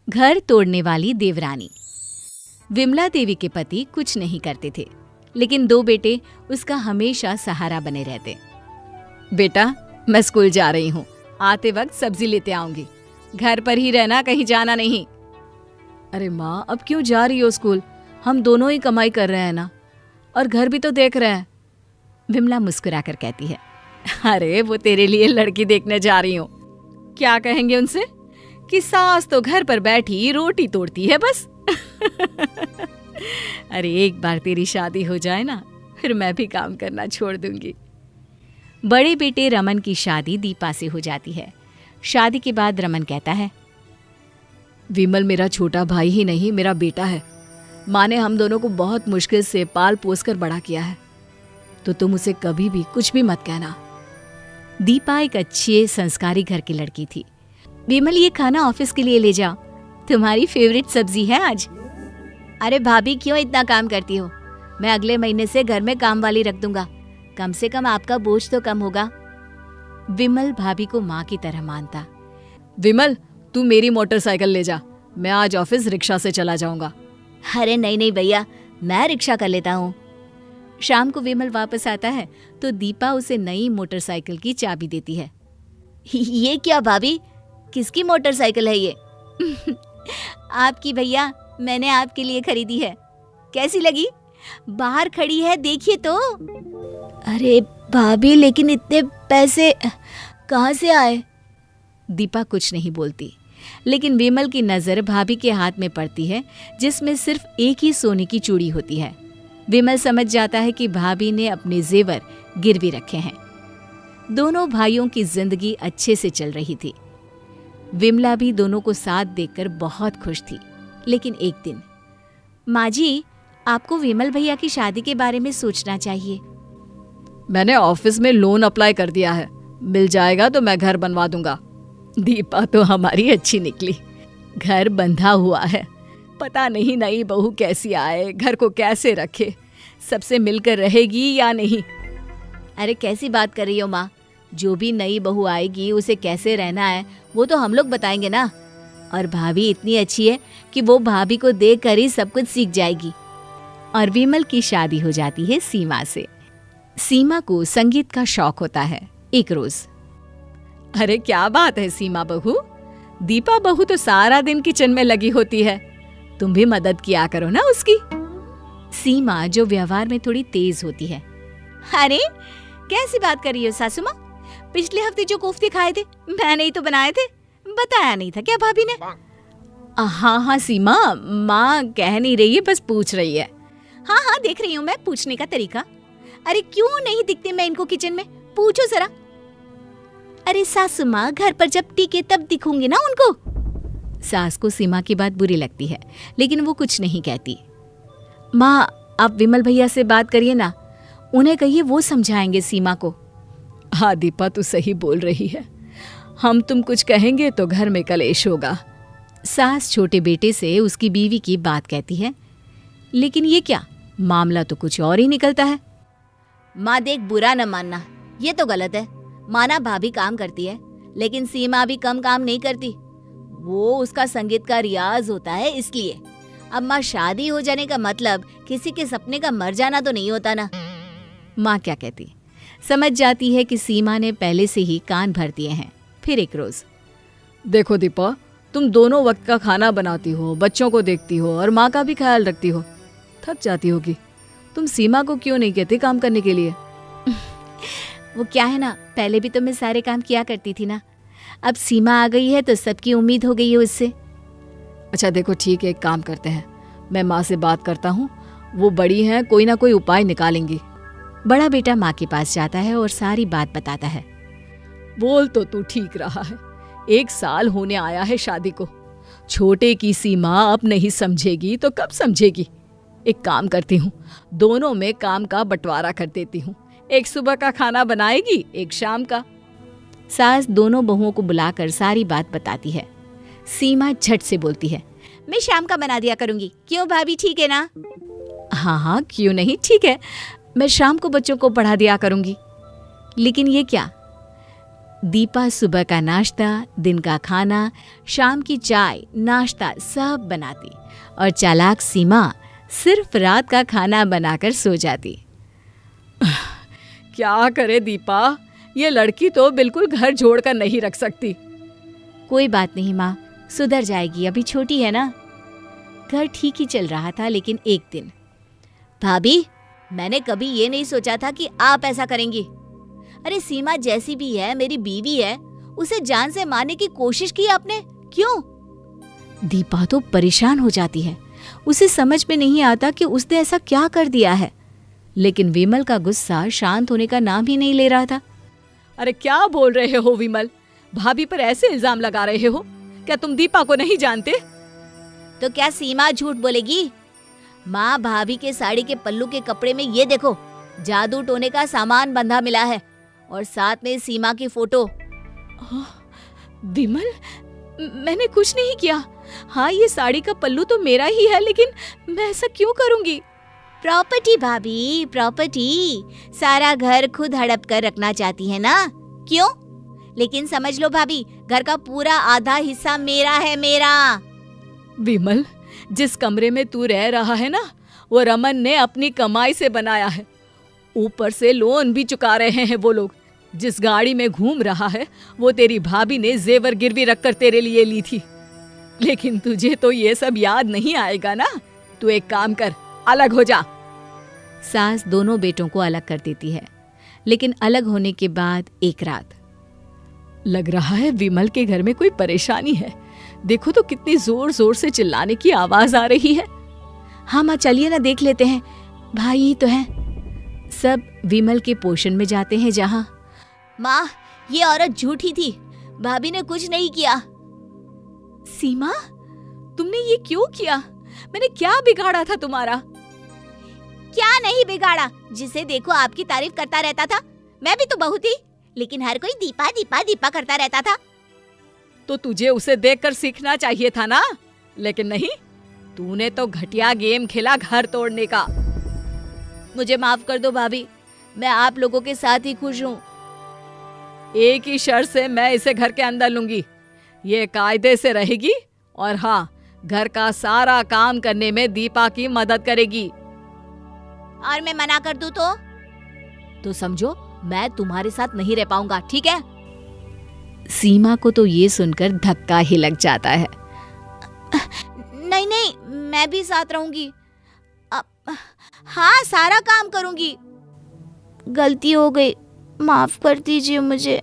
घर तोड़ने वाली देवरानी। विमला देवी के पति कुछ नहीं करते थे, लेकिन दो बेटे उसका हमेशा सहारा बने रहते। बेटा, मैं स्कूल जा रही हूँ, आते वक्त सब्जी लेते आऊंगी, घर पर ही रहना, कहीं जाना नहीं। अरे माँ, अब क्यों जा रही हो स्कूल? हम दोनों ही कमाई कर रहे हैं ना, और घर भी तो देख रहे हैं। विमला मुस्कुराकर कहती है, अरे वो तेरे लिए लड़की देखने जा रही हूँ। क्या कहेंगे उनसे कि सास तो घर पर बैठी रोटी तोड़ती है बस। अरे एक बार तेरी शादी हो जाए ना, फिर मैं भी काम करना छोड़ दूंगी। बड़े बेटे रमन की शादी दीपा से हो जाती है। शादी के बाद रमन कहता है, विमल मेरा छोटा भाई ही नहीं, मेरा बेटा है। माँ ने हम दोनों को बहुत मुश्किल से पाल पोस कर बड़ा किया है, तो तुम उसे कभी भी कुछ भी मत कहना। दीपा एक अच्छे संस्कारी घर की लड़की थी। विमल, ये खाना ऑफिस के लिए ले जाओ, तुम्हारी फेवरेट सब्जी है आज। अरे भाभी, क्यों इतना काम करती हो? मैं अगले महीने से घर में काम वाली रख दूंगा, कम से कम आपका बोझ तो कम होगा। विमल भाभी को माँ की तरह मानता। विमल, तू मेरी मोटरसाइकिल ले जा, मैं आज ऑफिस रिक्शा से चला जाऊंगा। अरे नहीं नहीं भैया, मैं रिक्शा कर लेता हूँ। शाम को विमल वापस आता है तो दीपा उसे नई मोटरसाइकिल की चाबी देती है। ये क्या भाभी, किसकी मोटरसाइकिल है ये? आपकी भैया, मैंने आपके लिए खरीदी है। कैसी लगी? बाहर खड़ी है, देखिए तो। अरे भाभी, लेकिन इतने पैसे कहाँ से आए? दीपा कुछ नहीं बोलती, लेकिन विमल की नजर भाभी के हाथ में पड़ती है, जिसमें सिर्फ एक ही सोने की चूड़ी होती है। विमल समझ जाता है कि भाभी ने अपने जेवर गिरवी रखे हैं। दोनों भाइयों की जिंदगी अच्छे से चल रही थी। विमला भी दोनों को साथ देखकर बहुत खुश थी। लेकिन एक दिन, माँ जी, आपको विमल भैया की शादी के बारे में सोचना चाहिए। मैंने ऑफिस में लोन अप्लाई कर दिया है, मिल जाएगा तो मैं घर बनवा दूंगा। दीपा तो हमारी अच्छी निकली, घर बंधा हुआ है, पता नहीं नई बहू कैसी आए, घर को कैसे रखे, सबसे मिलकर रहेगी या नहीं। अरे कैसी बात कर रही हो माँ, जो भी नई बहू आएगी उसे कैसे रहना है वो तो हम लोग बताएंगे ना। और भाभी इतनी अच्छी है कि वो भाभी को देख कर ही सब कुछ सीख जाएगी। और विमल की शादी हो जाती है सीमा से। सीमा को संगीत का शौक होता है। एक रोज, अरे क्या बात है सीमा बहू, दीपा बहू तो सारा दिन किचन में लगी होती है, तुम भी मदद किया करो ना उसकी। सीमा, जो व्यवहार में थोड़ी तेज होती है, अरे कैसी बात कर रही हो सासू माँ, पिछले हफ्ते जो कोफ्ते खाए थे मैंने ही तो बनाए थे, बताया नहीं था क्या भाभी ने? हाँ हाँ सीमा, माँ कह नहीं रही है, बस पूछ रही है। हाँ हाँ, देख रही हूँ मैं पूछने का तरीका। अरे क्यों नहीं दिखती मैं इनको किचन में, पूछो जरा। अरे सासू माँ, घर पर जब टिके तब दिखूंगी ना उनको। सास को सीमा की बात बुरी लगती है, लेकिन वो कुछ नहीं कहती। माँ, आप विमल भैया से बात करिए ना, उन्हें कहिए वो समझाएंगे सीमा को। हाँ दीपा, तू सही बोल रही है, हम तुम कुछ कहेंगे तो घर में कलेश होगा। सास छोटे बेटे से उसकी बीवी की बात कहती है, लेकिन ये क्या, मामला तो कुछ और ही निकलता है। माँ देख, बुरा न मानना, ये तो गलत है। माना भाभी काम करती है, लेकिन सीमा भी कम काम नहीं करती, वो उसका संगीत का रियाज होता है इसलिए। अब माँ, शादी हो जाने का मतलब किसी के सपने का मर जाना तो नहीं होता ना। माँ क्या कहती, समझ जाती है कि सीमा ने पहले से ही कान भर दिए हैं। फिर एक रोज, देखो दीपा, तुम दोनों वक्त का खाना बनाती हो, बच्चों को देखती हो और माँ का भी ख्याल रखती हो, थक जाती होगी, तुम सीमा को क्यों नहीं कहती काम करने के लिए? वो क्या है ना, पहले भी तो मैं सारे काम किया करती थी ना, अब सीमा आ गई है तो सबकी उम्मीद हो गई है उससे। अच्छा देखो ठीक है, एक काम करते हैं, मैं माँ से बात करता हूँ, वो बड़ी हैं, कोई ना कोई उपाय निकालेंगी। बड़ा बेटा माँ के पास जाता है और सारी बात बताता है। बोल तो तू ठीक रहा है, 1 साल होने आया है शादी को, छोटे की सीमा अब नहीं समझेगी तो कब समझेगी। एक काम करती हूँ, दोनों में काम का बंटवारा कर देती हूँ, एक सुबह का खाना बनाएगी, एक शाम का। सास दोनों बहुओं को बुलाकर सारी बात बताती है। सीमा झट से बोलती है, मैं शाम का बना दिया करूंगी, क्यों भाभी, ठीक है ना? हाँ हाँ, क्यों नहीं, ठीक है, मैं शाम को बच्चों को पढ़ा दिया करूंगी। लेकिन ये क्या, दीपा सुबह का नाश्ता, दिन का खाना, शाम की चाय, नाश्ता सब बनाती और चालाक सीमा सिर्फ रात का खाना बनाकर सो जाती। क्या करे दीपा, ये लड़की तो बिल्कुल घर छोड़कर नहीं रख सकती। कोई बात नहीं माँ, सुधर जाएगी, अभी छोटी है ना। घर ठीक ही चल रहा था, लेकिन एक दिन, भाभी, मैंने कभी ये नहीं सोचा था कि आप ऐसा करेंगी। अरे सीमा जैसी भी है, मेरी बीवी है, उसे जान से मारने की कोशिश की आपने, क्यों? दीपा तो परेशान हो जाती है। उसे समझ में नहीं आता कि उसने ऐसा क्या कर दिया है, लेकिन विमल का गुस्सा शांत होने का नाम ही नहीं ले रहा था। अरे क्या बोल रहे हो विमल, भाभी पर ऐसे इल्जाम लगा रहे हो? क्या तुम दीपा को नहीं जानते? तो क्या सीमा झूठ बोलेगी? माँ, भाभी के साड़ी के पल्लू के कपड़े में ये देखो, जादू टोने का सामान बंधा मिला है और साथ में सीमा की फोटो। विमल, मैंने कुछ नहीं किया। हाँ, ये साड़ी का पल्लू तो मेरा ही है, लेकिन मैं ऐसा क्यों करूंगी? प्रॉपर्टी भाभी, प्रॉपर्टी। सारा घर खुद हड़प कर रखना चाहती है ना, क्यों? लेकिन समझ लो भाभी, घर का पूरा आधा हिस्सा मेरा है, मेरा। विमल, जिस कमरे में तू रह रहा है ना, वो रमन ने अपनी कमाई से बनाया है। ऊपर से लोन भी चुका रहे हैं वो लोग। जिस गाड़ी में घूम रहा है, वो तेरी भाभी ने जेवर गिरवी रखकर तेरे लिए ली थी। लेकिन तुझे तो ये सब याद नहीं आएगा ना। तू एक काम कर, अलग हो जा। सास दोनों बेटों को अलग कर देती है, लेकिन अलग होने के बाद एक रात, लग रहा है विमल के घर में कोई परेशानी है। देखो तो कितनी जोर जोर से चिल्लाने की आवाज आ रही है। हाँ माँ, चलिए ना देख लेते हैं, भाई ही तो है। सब विमल के पोषण में जाते हैं जहाँ। माँ, ये औरत झूठी थी, भाभी ने कुछ नहीं किया। सीमा, तुमने ये क्यों किया? मैंने क्या बिगाड़ा था तुम्हारा? क्या नहीं बिगाड़ा? जिसे देखो आपकी तारीफ करता रहता था। मैं भी तो बहू थी, लेकिन हर कोई दीपा दीपा दीपा करता रहता था। तो तुझे उसे देखकर सीखना चाहिए था ना, लेकिन नहीं, तूने तो घटिया गेम खेला घर तोड़ने का। मुझे माफ कर दो भाभी, मैं आप लोगों के साथ ही खुश हूँ। एक ही शर्त से मैं इसे घर के अंदर लूंगी, ये कायदे से रहेगी और हाँ, घर का सारा काम करने में दीपा की मदद करेगी। और मैं मना कर दूं तो समझो मैं तुम्हारे साथ नहीं रह पाऊंगा, ठीक है? सीमा को तो ये सुनकर धक्का ही लग जाता है। नहीं नहीं, मैं भी साथ रहूंगी। हाँ, सारा काम करूंगी। गलती हो गई, माफ कर दीजिए मुझे।